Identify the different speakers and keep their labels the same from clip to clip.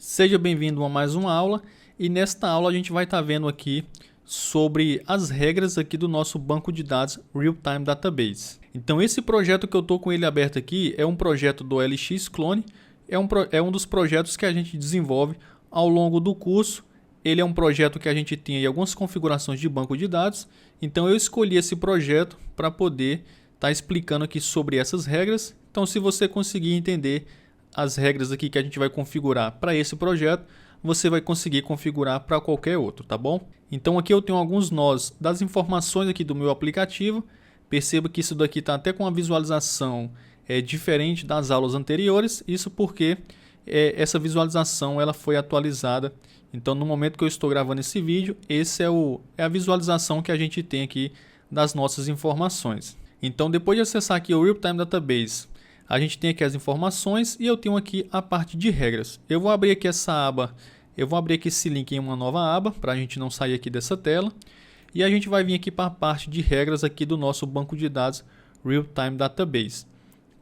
Speaker 1: Seja bem-vindo a mais uma aula e nesta aula a gente vai estar vendo aqui sobre as regras aqui do nosso banco de dados Real-Time Database. Então esse projeto que eu estou com ele aberto aqui é um projeto do LX Clone, é um dos projetos que a gente desenvolve ao longo do curso. Ele é um projeto que a gente tem aí algumas configurações de banco de dados, então eu escolhi esse projeto para poder estar explicando aqui sobre essas regras. Então se você conseguir entender as regras aqui que a gente vai configurar para esse projeto, você vai conseguir configurar para qualquer outro, tá bom? Então aqui eu tenho alguns nós das informações aqui do meu aplicativo. Perceba que isso daqui está até com uma visualização diferente das aulas anteriores, isso porque essa visualização ela foi atualizada. Então no momento que eu estou gravando esse vídeo, esse é a visualização que a gente tem aqui das nossas informações. Então depois de acessar aqui o Real-Time Database, a gente tem aqui as informações e eu tenho aqui a parte de regras. Eu vou abrir aqui essa aba, eu vou abrir aqui esse link em uma nova aba para a gente não sair aqui dessa tela. E a gente vai vir aqui para a parte de regras aqui do nosso banco de dados Real-Time Database.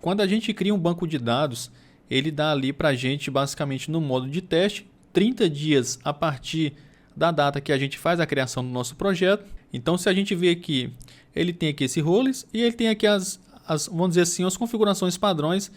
Speaker 1: Quando a gente cria um banco de dados, ele dá ali para a gente basicamente no modo de teste 30 dias a partir da data que a gente faz a criação do nosso projeto. Então se a gente ver aqui, ele tem aqui esse roles e ele tem aqui vamos dizer assim, as configurações padrões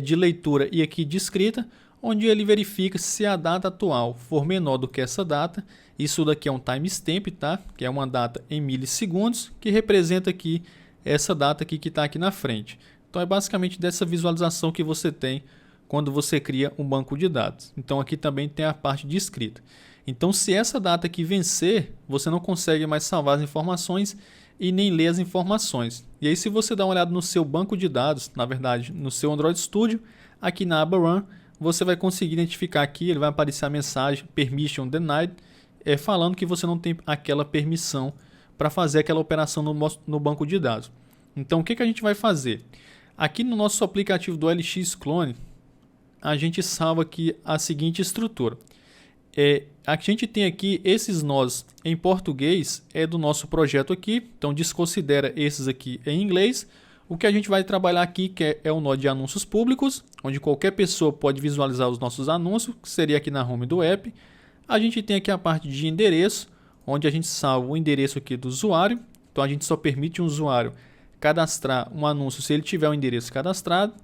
Speaker 1: de leitura e aqui de escrita, onde ele verifica se a data atual for menor do que essa data. Isso daqui é um timestamp, tá? Que é uma data em milissegundos, que representa aqui essa data aqui que está aqui na frente. Então é basicamente dessa visualização que você tem quando você cria um banco de dados. Então aqui também tem a parte de escrita. Então se essa data aqui vencer, você não consegue mais salvar as informações e nem ler as informações. E aí se você dá uma olhada no seu banco de dados, na verdade no seu Android Studio, aqui na aba Run, você vai conseguir identificar aqui, ele vai aparecer a mensagem Permission Denied, falando que você não tem aquela permissão para fazer aquela operação no banco de dados. Então o que a gente vai fazer? Aqui no nosso aplicativo do LX Clone, a gente salva aqui a seguinte estrutura. A gente tem aqui esses nós em português, é do nosso projeto aqui, então desconsidera esses aqui em inglês. O que a gente vai trabalhar aqui que é o nó de anúncios públicos, onde qualquer pessoa pode visualizar os nossos anúncios, que seria aqui na home do app. A gente tem aqui a parte de endereço, onde a gente salva o endereço aqui do usuário, então a gente só permite um usuário cadastrar um anúncio se ele tiver o endereço cadastrado.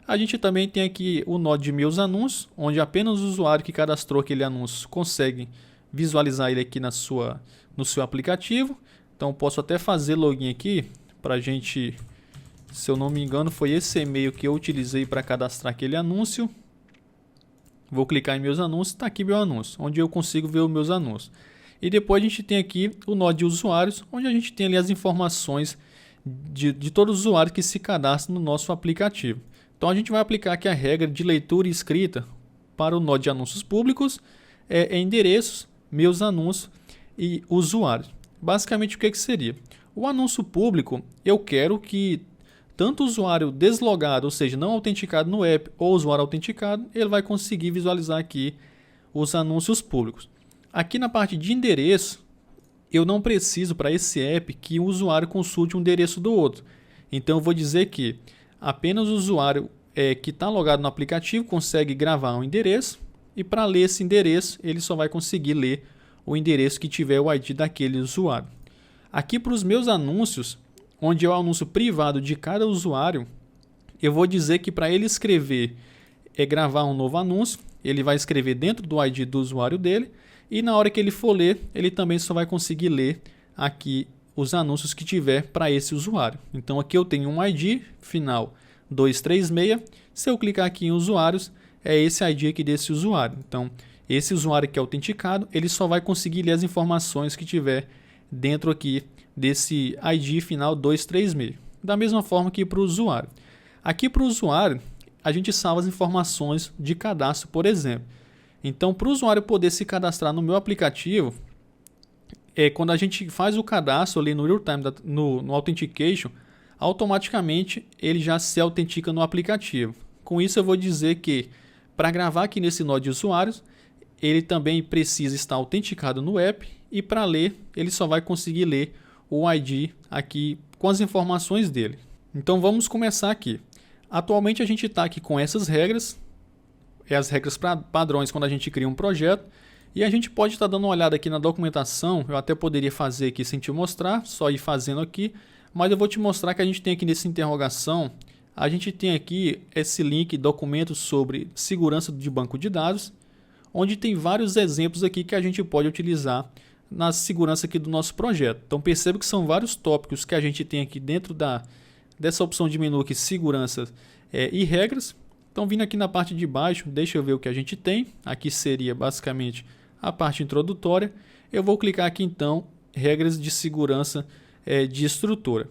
Speaker 1: A gente também tem aqui o nó de meus anúncios, onde apenas o usuário que cadastrou aquele anúncio consegue visualizar ele aqui no seu aplicativo. Então posso até fazer login aqui para a gente, se eu não me engano, foi esse e-mail que eu utilizei para cadastrar aquele anúncio. Vou clicar em meus anúncios, está aqui meu anúncio, onde eu consigo ver os meus anúncios. E depois a gente tem aqui o nó de usuários, onde a gente tem ali as informações de todos os usuários que se cadastram no nosso aplicativo. Então a gente vai aplicar aqui a regra de leitura e escrita para o nó de anúncios públicos, endereços, meus anúncios e usuários. Basicamente o que seria? O anúncio público, eu quero que tanto o usuário deslogado, ou seja, não autenticado no app, ou o usuário autenticado, ele vai conseguir visualizar aqui os anúncios públicos. Aqui na parte de endereço, eu não preciso para esse app que o usuário consulte um endereço do outro. Então eu vou dizer que apenas o usuário que está logado no aplicativo consegue gravar um endereço e para ler esse endereço ele só vai conseguir ler o endereço que tiver o ID daquele usuário. Aqui para os meus anúncios, onde é o anúncio privado de cada usuário, eu vou dizer que para ele escrever gravar um novo anúncio, ele vai escrever dentro do ID do usuário dele e na hora que ele for ler, ele também só vai conseguir ler aqui os anúncios que tiver para esse usuário. Então aqui eu tenho um ID final 236, se eu clicar aqui em usuários, é esse ID aqui desse usuário. Então esse usuário que é autenticado, ele só vai conseguir ler as informações que tiver dentro aqui desse ID final 236. Da mesma forma que para o usuário. Aqui para o usuário, a gente salva as informações de cadastro, por exemplo. Então para o usuário poder se cadastrar no meu aplicativo, quando a gente faz o cadastro ali no Real-Time, no Authentication, automaticamente ele já se autentica no aplicativo. Com isso eu vou dizer que para gravar aqui nesse nó de usuários, ele também precisa estar autenticado no app e para ler, ele só vai conseguir ler o ID aqui com as informações dele. Então vamos começar aqui. Atualmente a gente está aqui com essas regras. as regras padrões quando a gente cria um projeto. E a gente pode estar dando uma olhada aqui na documentação. Eu até poderia fazer aqui sem te mostrar, só ir fazendo aqui. Mas eu vou te mostrar que a gente tem aqui nessa interrogação, a gente tem aqui esse link, documentos sobre segurança de banco de dados, onde tem vários exemplos aqui que a gente pode utilizar na segurança aqui do nosso projeto. Então perceba que são vários tópicos que a gente tem aqui dentro dessa opção de menu aqui, segurança e regras. Então vindo aqui na parte de baixo, deixa eu ver o que a gente tem. Aqui seria basicamente a parte introdutória. Eu vou clicar aqui então, regras de segurança de estrutura.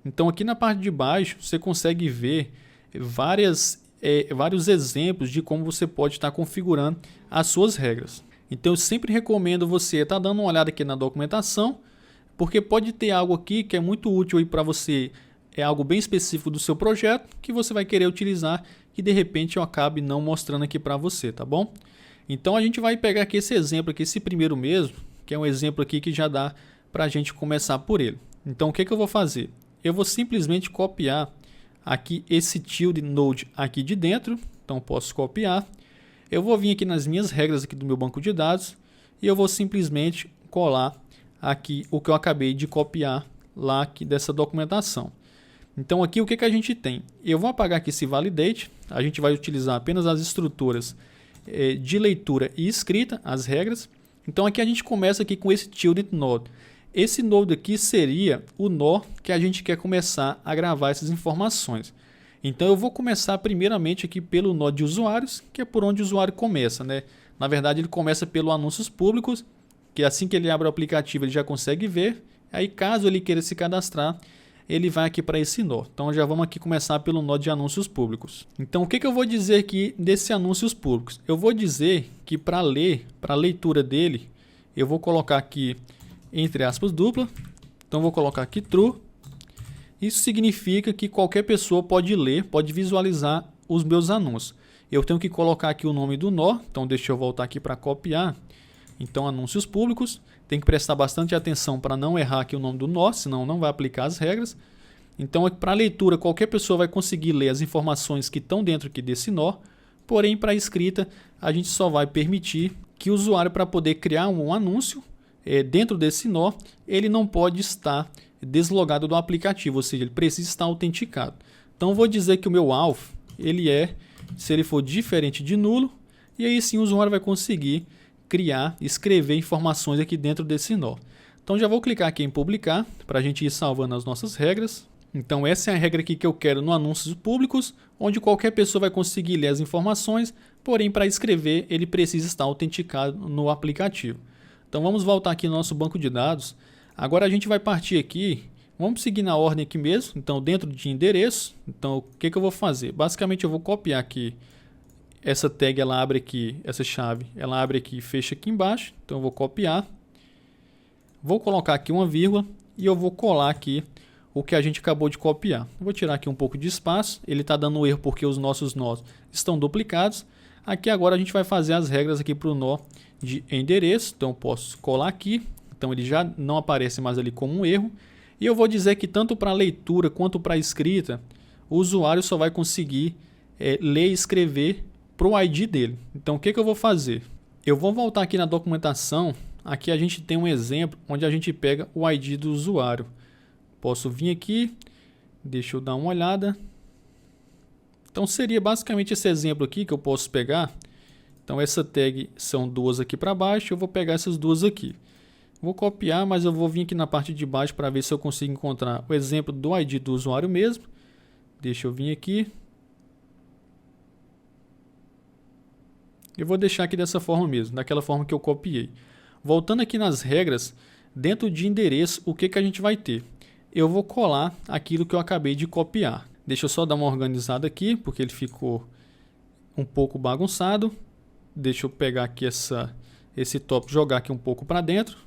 Speaker 1: Então aqui na parte de baixo você consegue ver vários exemplos de como você pode estar configurando as suas regras. Então eu sempre recomendo você estar dando uma olhada aqui na documentação, porque pode ter algo aqui que é muito útil para você, é algo bem específico do seu projeto que você vai querer utilizar e de repente eu acabe não mostrando aqui para você, tá bom? Então a gente vai pegar aqui esse exemplo aqui, esse primeiro mesmo, que é um exemplo aqui que já dá para a gente começar por ele. Então o que eu vou fazer? Eu vou simplesmente copiar aqui esse tilde node aqui de dentro. Então posso copiar. Eu vou vir aqui nas minhas regras aqui do meu banco de dados e eu vou simplesmente colar aqui o que eu acabei de copiar lá aqui dessa documentação. Então aqui o que a gente tem? Eu vou apagar aqui esse validate. A gente vai utilizar apenas as estruturas de leitura e escrita, as regras. Então aqui a gente começa aqui com esse tilde node. Esse node aqui seria o nó que a gente quer começar a gravar essas informações. Então eu vou começar primeiramente aqui pelo nó de usuários, que é por onde o usuário começa, né? Na verdade ele começa pelo anúncios públicos, que assim que ele abre o aplicativo ele já consegue ver. Aí caso ele queira se cadastrar, ele vai aqui para esse nó. Então já vamos aqui começar pelo nó de anúncios públicos. Então o que eu vou dizer aqui desse anúncios públicos? Eu vou dizer que para a leitura dele, eu vou colocar aqui entre aspas dupla, então vou colocar aqui true. Isso significa que qualquer pessoa pode ler, pode visualizar os meus anúncios. Eu tenho que colocar aqui o nome do nó, então deixa eu voltar aqui para copiar. Então anúncios públicos, tem que prestar bastante atenção para não errar aqui o nome do nó, senão não vai aplicar as regras. Então para leitura qualquer pessoa vai conseguir ler as informações que estão dentro aqui desse nó, porém para escrita a gente só vai permitir que o usuário, para poder criar um anúncio, dentro desse nó, ele não pode estar deslogado do aplicativo, ou seja, ele precisa estar autenticado. Então vou dizer que o meu alvo, se ele for diferente de nulo, e aí sim o usuário vai conseguir criar, escrever informações aqui dentro desse nó. Então já vou clicar aqui em publicar, para a gente ir salvando as nossas regras. Então essa é a regra aqui que eu quero no anúncios públicos, onde qualquer pessoa vai conseguir ler as informações, porém para escrever ele precisa estar autenticado no aplicativo. Então vamos voltar aqui no nosso banco de dados. Agora a gente vai partir aqui, vamos seguir na ordem aqui mesmo. Então dentro de endereço, então o que eu vou fazer? Basicamente eu vou copiar aqui essa tag, ela abre aqui, essa chave, ela abre aqui e fecha aqui embaixo. Então eu vou copiar, vou colocar aqui uma vírgula e eu vou colar aqui o que a gente acabou de copiar. Eu vou tirar aqui um pouco de espaço, ele está dando erro porque os nossos nós estão duplicados. Aqui agora a gente vai fazer as regras aqui para o nó de endereço, então eu posso colar aqui, então ele já não aparece mais ali como um erro. E eu vou dizer que tanto para leitura quanto para escrita, o usuário só vai conseguir ler e escrever para o ID dele. Então o que eu vou fazer? Eu vou voltar aqui na documentação, aqui a gente tem um exemplo onde a gente pega o ID do usuário. Posso vir aqui, deixa eu dar uma olhada. Então seria basicamente esse exemplo aqui que eu posso pegar. Então essa tag são duas aqui para baixo, eu vou pegar essas duas aqui. Vou copiar, mas eu vou vir aqui na parte de baixo para ver se eu consigo encontrar o exemplo do ID do usuário mesmo. Deixa eu vir aqui. Eu vou deixar aqui dessa forma mesmo, daquela forma que eu copiei. Voltando aqui nas regras, dentro de endereço, o que a gente vai ter? Eu vou colar aquilo que eu acabei de copiar. Deixa eu só dar uma organizada aqui, porque ele ficou um pouco bagunçado. Deixa eu pegar aqui esse top, jogar aqui um pouco para dentro.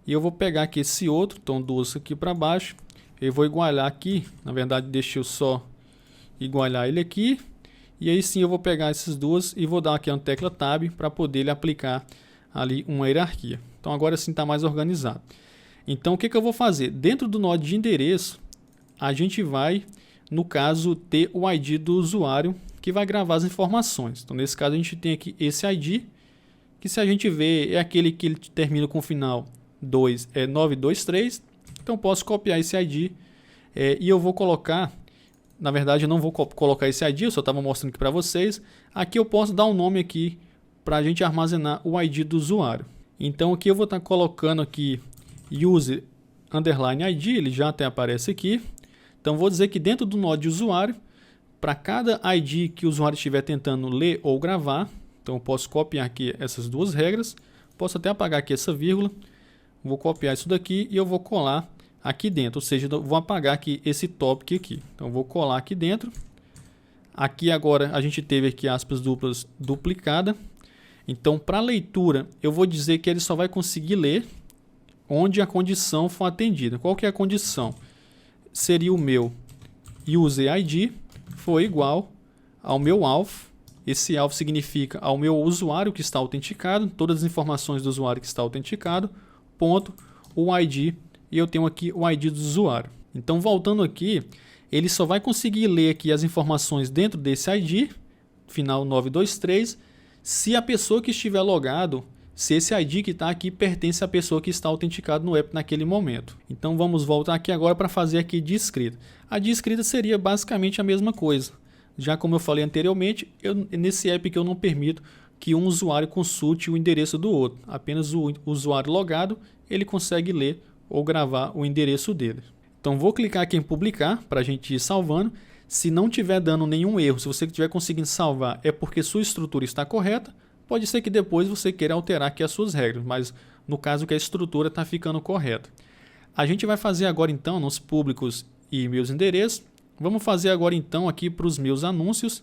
Speaker 1: E eu vou pegar aqui esse outro, então duas aqui para baixo. Eu vou igualar aqui, na verdade deixa eu só igualar ele aqui. E aí sim eu vou pegar essas duas e vou dar aqui uma tecla Tab para poder ele aplicar ali uma hierarquia. Então agora sim está mais organizado. Então o que eu vou fazer? Dentro do nó de endereço, a gente vai, no caso, ter o ID do usuário que vai gravar as informações. Então, nesse caso, a gente tem aqui esse ID, que se a gente ver é aquele que ele termina com o final 923. Então, posso copiar esse ID e eu vou colocar, na verdade, eu não vou colocar esse ID, eu só estava mostrando aqui para vocês. Aqui eu posso dar um nome aqui para a gente armazenar o ID do usuário. Então, aqui eu vou estar colocando aqui user underline ID, ele já até aparece aqui. Então, vou dizer que dentro do nó de usuário, para cada ID que o usuário estiver tentando ler ou gravar, então eu posso copiar aqui essas duas regras, posso até apagar aqui essa vírgula, vou copiar isso daqui e eu vou colar aqui dentro, ou seja, eu vou apagar aqui esse topic aqui. Então, eu vou colar aqui dentro. Aqui agora a gente teve aqui aspas duplas duplicada. Então, para leitura, eu vou dizer que ele só vai conseguir ler onde a condição for atendida. Qual que é a condição? Seria o meu user ID foi igual ao meu alvo. Esse alvo significa ao meu usuário que está autenticado, todas as informações do usuário que está autenticado, ponto, o ID, e eu tenho aqui o ID do usuário. Então, voltando aqui, ele só vai conseguir ler aqui as informações dentro desse ID, final 923, se a pessoa que estiver logado, se esse ID que está aqui pertence à pessoa que está autenticado no app naquele momento. Então vamos voltar aqui agora para fazer aqui de escrita. A de escrita seria basicamente a mesma coisa. Já como eu falei anteriormente, nesse app que eu não permito que um usuário consulte o endereço do outro. Apenas o usuário logado, ele consegue ler ou gravar o endereço dele. Então vou clicar aqui em publicar para a gente ir salvando. Se não estiver dando nenhum erro, se você estiver conseguindo salvar, é porque sua estrutura está correta. Pode ser que depois você queira alterar aqui as suas regras, mas no caso que a estrutura está ficando correta. A gente vai fazer agora então nos públicos e meus endereços. Vamos fazer agora então aqui para os meus anúncios,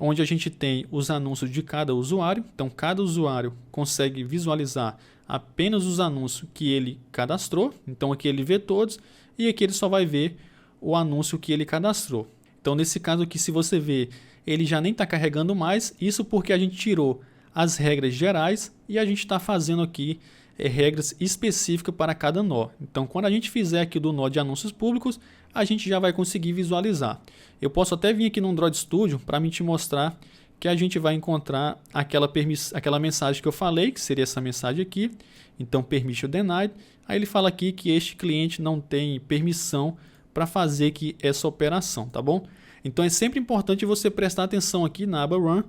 Speaker 1: onde a gente tem os anúncios de cada usuário. Então cada usuário consegue visualizar apenas os anúncios que ele cadastrou. Então aqui ele vê todos e aqui ele só vai ver o anúncio que ele cadastrou. Então nesse caso aqui, se você ver, ele já nem está carregando mais, isso porque a gente tirou as regras gerais e a gente está fazendo aqui regras específicas para cada nó. Então quando a gente fizer aqui do nó de anúncios públicos, a gente já vai conseguir visualizar. Eu posso até vir aqui no Android Studio para me te mostrar que a gente vai encontrar aquela mensagem que eu falei, que seria essa mensagem aqui. Então permission denied. Aí ele fala aqui que este cliente não tem permissão para fazer aqui essa operação, tá bom? Então é sempre importante você prestar atenção aqui na aba Run,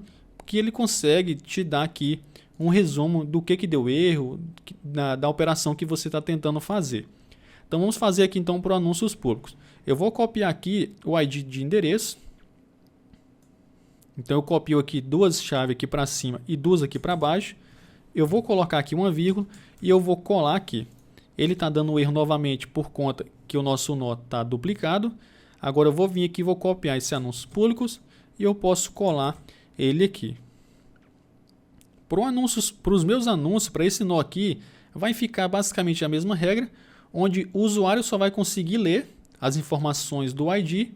Speaker 1: que ele consegue te dar aqui um resumo do que deu erro, da operação que você está tentando fazer. Então vamos fazer aqui então para anúncios públicos. Eu vou copiar aqui o ID de endereço. Então eu copio aqui duas chaves aqui para cima e duas aqui para baixo. Eu vou colocar aqui uma vírgula e eu vou colar aqui. Ele está dando erro novamente por conta que o nosso nó está duplicado. Agora eu vou vir aqui e vou copiar esses anúncios públicos e eu posso colar ele aqui. Para os meus anúncios, para esse nó aqui, vai ficar basicamente a mesma regra, onde o usuário só vai conseguir ler as informações do ID,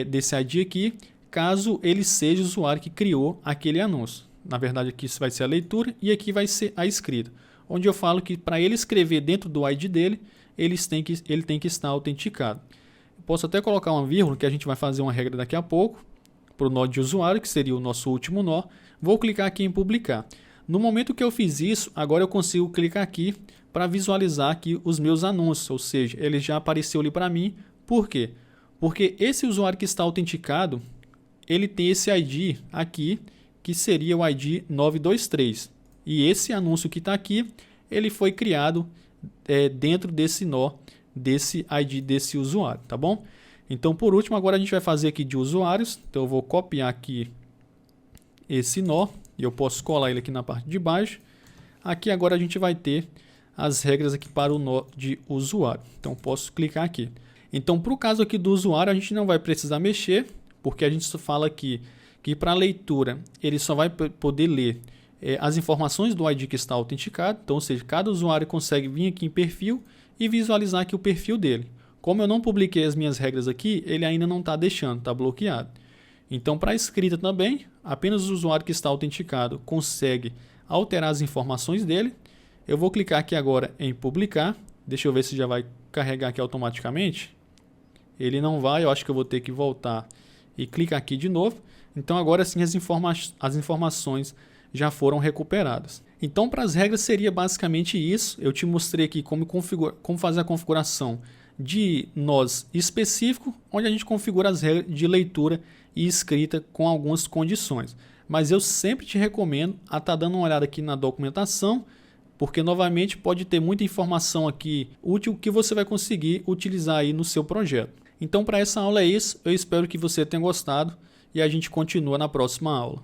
Speaker 1: desse ID aqui, caso ele seja o usuário que criou aquele anúncio. Na verdade aqui vai ser a leitura e aqui vai ser a escrita, onde eu falo que para ele escrever dentro do ID dele, ele tem que estar autenticado. Eu posso até colocar uma vírgula, que a gente vai fazer uma regra daqui a pouco, para o nó de usuário, que seria o nosso último nó. Vou clicar aqui em publicar. No momento que eu fiz isso, agora eu consigo clicar aqui para visualizar aqui os meus anúncios, ou seja, ele já apareceu ali para mim. Por quê? Porque esse usuário que está autenticado, ele tem esse ID aqui, que seria o ID 923. E esse anúncio que está aqui, ele foi criado dentro desse nó, desse ID desse usuário, tá bom? Então, por último, agora a gente vai fazer aqui de usuários. Então, eu vou copiar aqui esse nó e eu posso colar ele aqui na parte de baixo. Aqui agora a gente vai ter as regras aqui para o nó de usuário. Então, posso clicar aqui. Então, para o caso aqui do usuário, a gente não vai precisar mexer, porque a gente só fala aqui que para leitura ele só vai poder ler as informações do ID que está autenticado. Então, ou seja, cada usuário consegue vir aqui em perfil e visualizar aqui o perfil dele. Como eu não publiquei as minhas regras aqui, ele ainda não está deixando, está bloqueado. Então, para a escrita também, apenas o usuário que está autenticado consegue alterar as informações dele. Eu vou clicar aqui agora em publicar. Deixa eu ver se já vai carregar aqui automaticamente. Ele não vai, eu acho que eu vou ter que voltar e clicar aqui de novo. Então agora sim as informações já foram recuperadas. Então para as regras seria basicamente isso. Eu te mostrei aqui como fazer a configuração de nós específico, onde a gente configura as regras de leitura e escrita com algumas condições. Mas eu sempre te recomendo a estar dando uma olhada aqui na documentação, porque novamente pode ter muita informação aqui útil que você vai conseguir utilizar aí no seu projeto. Então para essa aula é isso, eu espero que você tenha gostado e a gente continua na próxima aula.